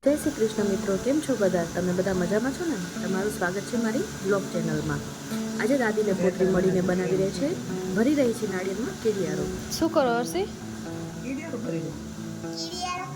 જય શ્રી કૃષ્ણ મિત્રો, કેમ છો બધા? તમે બધા મજામાં છો ને? તમારું સ્વાગત છે મારી બ્લોગ ચેનલમાં. આજે દાદીને પોતરી મળીને બનાવી રહી છે, ભરી રહી છે નાળિયેરમાં કેડિયારો. શું કરો હર્ષી? કીડીયારો ભરી દે. કીડીયારો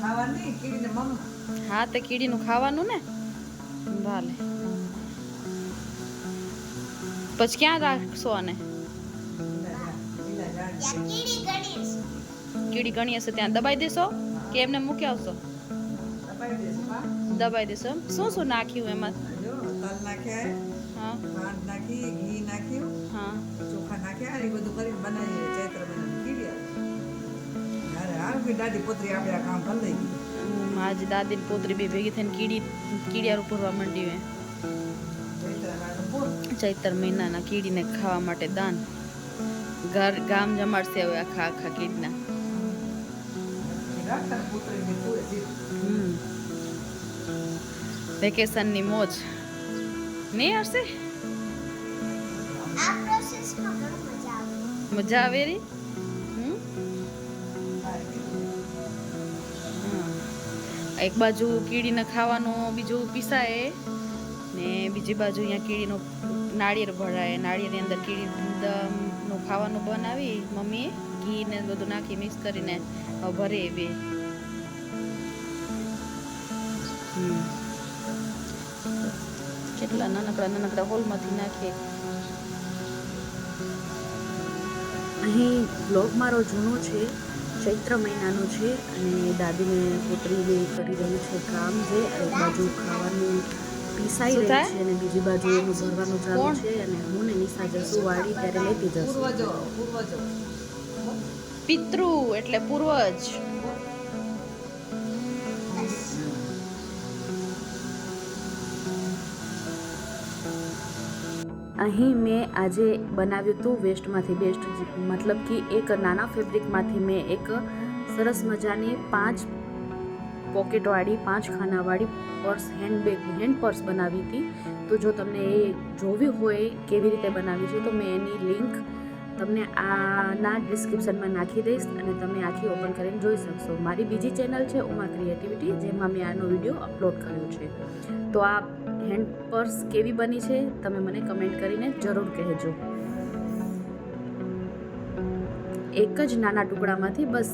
ખાવાનું કીડીને મમ્મા. હા, તે કીડીનું ખાવાનું ને. ભાલે. પછી ક્યાં રાખશો આને? ત્યાં કીડી ગણી છે. કીડી ગણી હશે ત્યાં દબાઈ દેશો કે એમને મૂકી આવશો? દબાઈ દેશું બા. દબાઈ દેશો. શું શું નાખ્યું એમાં? જો તલ નાખ્યા, હા ખાંડ નાખી, ઘી નાખ્યું, હા ચોખા નાખ્યા, એ બધું કરીને બનાવીએ ચૈત્ર મહિનાની કીડીયારો. અરે હાલ કે દાદી પોતરી આપણે આ કામ કરી લઈ. આજે દાદી ને પોતરી બે ભેગી થઈને કીડિયારું પૂરવા માંડી હોય. ચૈત્ર મહિનાના કીડીને ખાવા માટે દાન. ગામ જમાડશે હવે આખા કીડીના. વેકેશનની મોજ નહીં હશે? આ પ્રોસેસમાં ઘણું મજા આવે. મજા આવે રી. એક બાજુ કીડીને ખાવાનું બીજું પીસાય ને બીજી બાજુ અહીંયા કીડીનું નાળિયેર ભરાય. નાળિયેરની અંદર કીડીનું ખાવાનું બનાવી મમ્મીએ ઘી ને બધું નાખી મિક્સ કરીને ભરે બે. કેટલા નાનકડા હોલમાંથી નાખીએ. અહીં બ્લોગ મારો જૂનો છે, ચૈત્ર મહિનાનો છે અને દાદીને પોતરી બે કરી રહ્યું છે કામ છે. એક બાજુ ખાવાનું પીસાઈ રહ્યું છે અને બીજી બાજુ એનું ભરવાનું ચાલુ છે. અને હું ને નિશા જશું વાડી ત્યારે લેતી જશું. પૂર્વજો પિતૃ એટલે પૂર્વજ. અહીં મેં આજે બનાવ્યું હતું વેસ્ટમાંથી બેસ્ટ, મતલબ કે એક નાના ફેબ્રિકમાંથી મેં એક સરસ મજાની 5 પોકેટવાળી 5 ખાનાવાળી પર્સ, હેન્ડ પર્સ બનાવી હતી. તો જો તમને એ જોવી હોય કેવી રીતે બનાવી છે તો મેં એની લિંક તમને આના ડિસ્ક્રિપ્શનમાં નાખી દઈશ અને તમે આખી ઓપન કરીને જોઈ શકશો. મારી બીજી ચેનલ છે ઉમા ક્રિએટિવિટી, જેમાં મેં આનો વિડીયો અપલોડ કર્યો છે. તો આ હેન્ડ પર્સ કેવી બની છે તમે મને કમેન્ટ કરીને જરૂર કહેજો. એક જ નાના ટુકડામાંથી બસ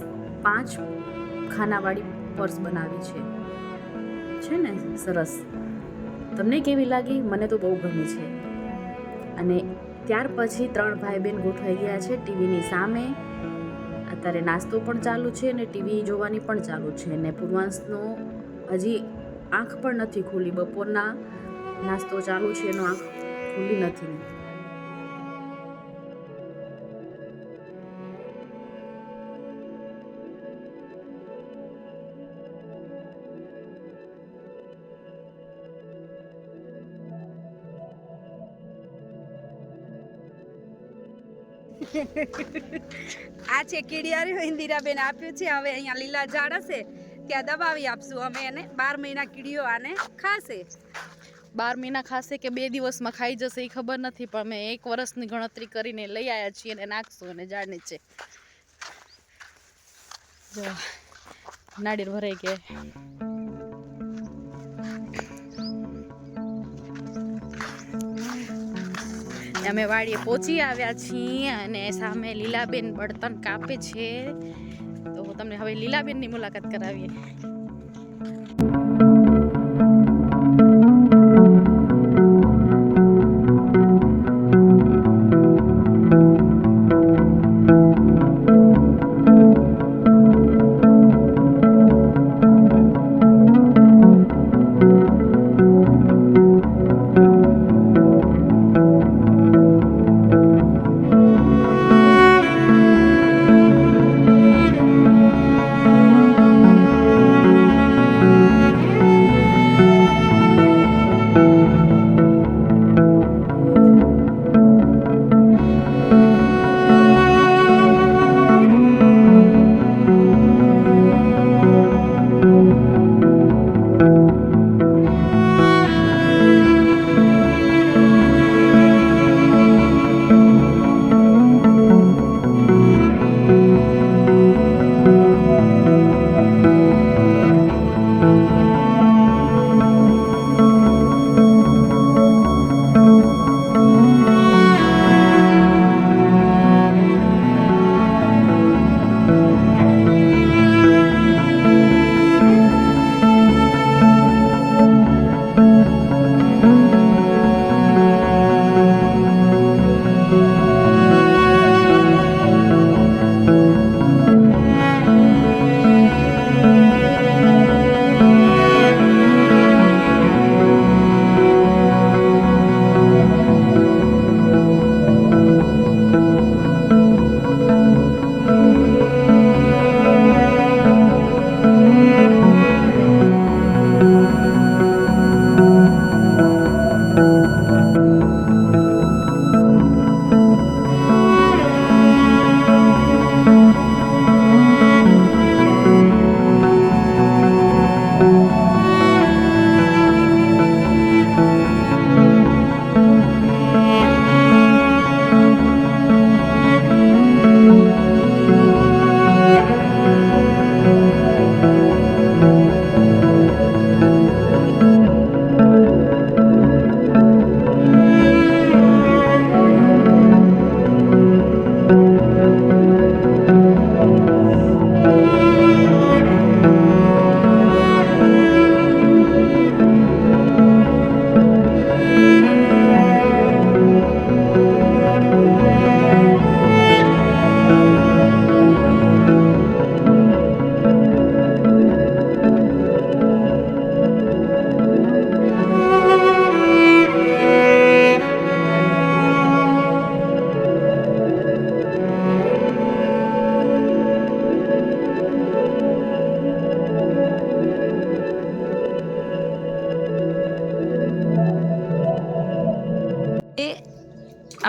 5 ખાનાવાળી પર્સ બનાવી છે ને સરસ. તમને કેવી લાગી? મને તો બહુ ગમી છે. અને ત્યાર પછી 3 ભાઈ બહેન ગોઠવાઈ ગયા છે ટીવીની સામે. અત્યારે નાસ્તો પણ ચાલુ છે અને ટીવી જોવાની પણ ચાલુ છે. અને પૂર્વાંશનો હજી આંખ પણ નથી ખુલી. બપોરના નાસ્તો ચાલુ છે એનો આંખ ખુલી નથી. આ છે કીડિયારી ઇન્દિરાબેન આપ્યું છે. હવે અહીંયા લીલા ઝાડ હશે ત્યાં દબાવી આપશું અમે એને. 12 મહિના કીડીઓ આને ખાશે. 12 મહિના ખાશે કે 2 દિવસમાં ખાઈ જશે એ ખબર નથી, પણ અમે 1 વર્ષની ગણતરી કરીને લઈ આવ્યા છીએ અને નાખશું અને ઝાડ નીચે. જો નાળિયેર ભરાઈ ગયા. અમે વાડીએ પહોંચી આવ્યા છીએ અને સામે લીલાબેન બળતણ કાપે છે. તો તમને હવે લીલાબેનની મુલાકાત કરાવીએ.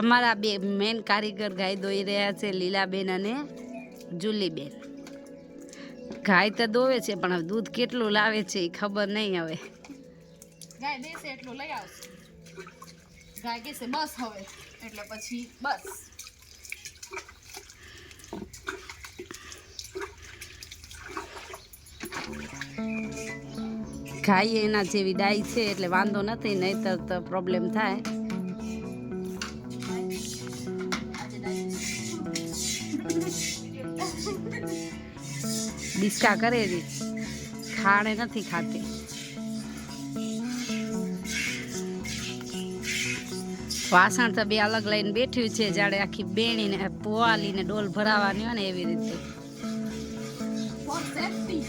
અમારા બે મેન કારીગર ગાય દોઈ રહ્યા છે, લીલાબેન અને જુલીબેન. ગાય તો દોવે છે પણ હવે દૂધ કેટલું લાવે છે એ ખબર નહીં હવે. ગાય દેશે એટલું લઈ આવશે. ગાય કહેશે બસ હવે એટલે પછી બસ. ગાય એના જેવી ડાઈ છે એટલે વાંધો નથી, નહીતર તો પ્રોબ્લેમ થાય. ડિસ્કા કરે રી, ખાણે નથી ખાતી. વાસણ તો બે અલગ લઈને બેઠ્યું છે, જાણે આખી બેણીને પોવાલીને ડોલ ભરાવાની હોય ને એવી રીતે. Four safety.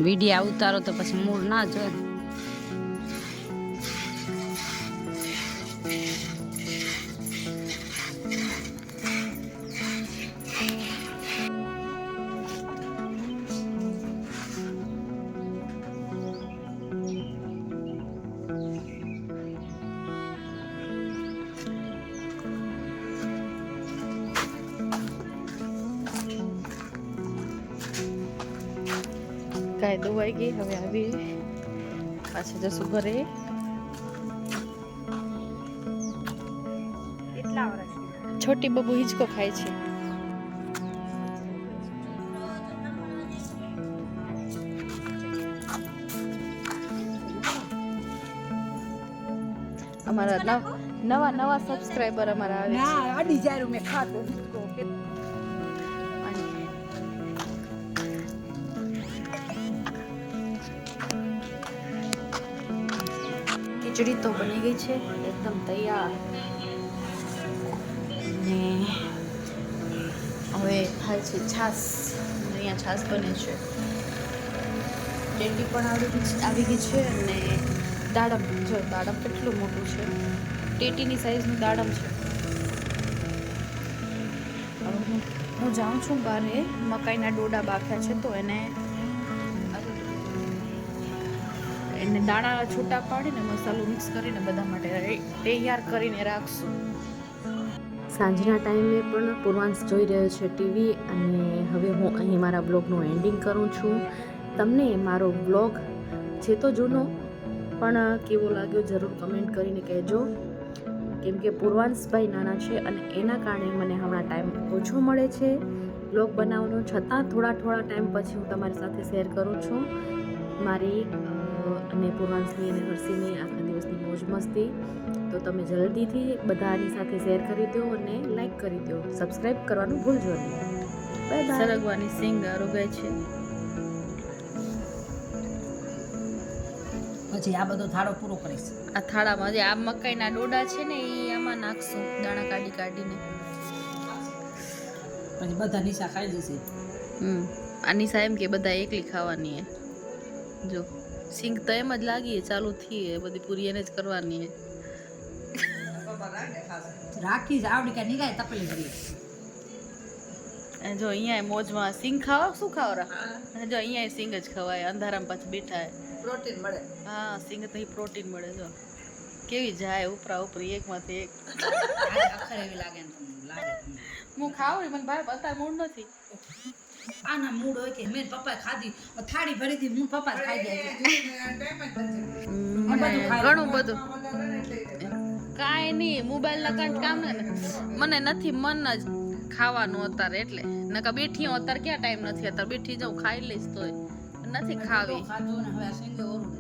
વિડીયા ઉતારો તો પછી મૂળ ના જોઈએ. ગાય દોવાઈ ગઈ, હવે આવી પાછા જશું ઘરે. છોટી બબુ હિંચકો ખાય છે. અમારા નવા સબસ્ક્રાઇબર અમારા આવે છે. ના અડી જાય મેં ખાતો ખીચડી તો બની ગઈ છે એકદમ તૈયાર. ને હવે થાય છે છાશ. અહીંયા છાશ બને છે. ટેટી પણ આવી ગઈ છે અને દાડમ, જો દાડમ કેટલું મોટું છે, ટેટીની સાઈઝનું દાડમ છે. હવે હું જાઉં છું બારે, મકાઈના ડોડા બાફ્યા છે તો એને દાણા છૂટા પાડીને મસાલો મિક્સ કરીને બધા માટે તૈયાર કરીને રાખશું. સાંજના ટાઈમે પણ પૂર્વાંશ જોઈ રહ્યો છે ટીવી. અને હવે હું અહીં મારા બ્લોગનું એન્ડિંગ કરું છું. તમને મારો બ્લોગ છે તો જૂનો પણ કેવો લાગ્યો જરૂર કમેન્ટ કરીને કહેજો. કેમ કે પૂર્વાંશભાઈ નાના છે અને એના કારણે મને હમણાં ટાઈમ ઓછો મળે છે બ્લોગ બનાવવાનો. છતાં થોડા ટાઈમ પછી હું તમારી સાથે શેર કરું છું મારી અને પૂર્વાંશની અને હર્ષીની આખા દિવસની મોજ મસ્તી. તો તમે જલ્દીથી બધાની સાથે શેર કરી દો અને લાઈક કરી દો. સબસ્ક્રાઈબ કરવાનું ભૂલજો નહીં. Bye bye. સરગવાની સિંગ રોગાય છે. પછી આ બધો થાળો પૂરો કરીશ. આ થાળામાં જે આ મકાઈના ડોડા છે ને એ આમાં નાખશું, દાણા કાઢીને. પછી બધા નિશા ખાઈ જશે. આ નિશા એમ કે બધા એકલી ખાવાની હે. જો સિંગ તો એમ જ લાગી ચાલુ થી બધી પૂરી એને જ કરવાની હે. રાખી જ આવડી કાંઈ નીકળે તપેલી કરી. જો અહીંયા મોજમાં સિંગ ખાવા શું ખાવરા. અને જો અહીંયા સિંગ જ ખવાય. અંધારામાં પાછું બેઠા હે. પ્રોટીન મળે. હા સિંગ તો પ્રોટીન મળે. જો કેવી જાય ઉપરા ઉપરી એકમાંથી એક. અખર એવી લાગે ને તમને લાગે. હું ખાવું મને ભાઈ અત્યારે મૂડ નથી. આના મૂડ હોય કે મેં પપ્પા ખાધી થાળી ભરી હતી, હું પપ્પા ખાઈ જાય. ઘણું બધું કાંઈ નહીં, મોબાઈલના કામ ને મને નથી મન જ ખાવાનું અત્યારે. એટલે નકા બેઠી હું અત્યારે ક્યાં ટાઈમ નથી. અત્યારે બેઠી જાઉં ખાઈ લઈશ તોય નથી ખાવી. ખાધું ને હવે આ સિંગે ઓરું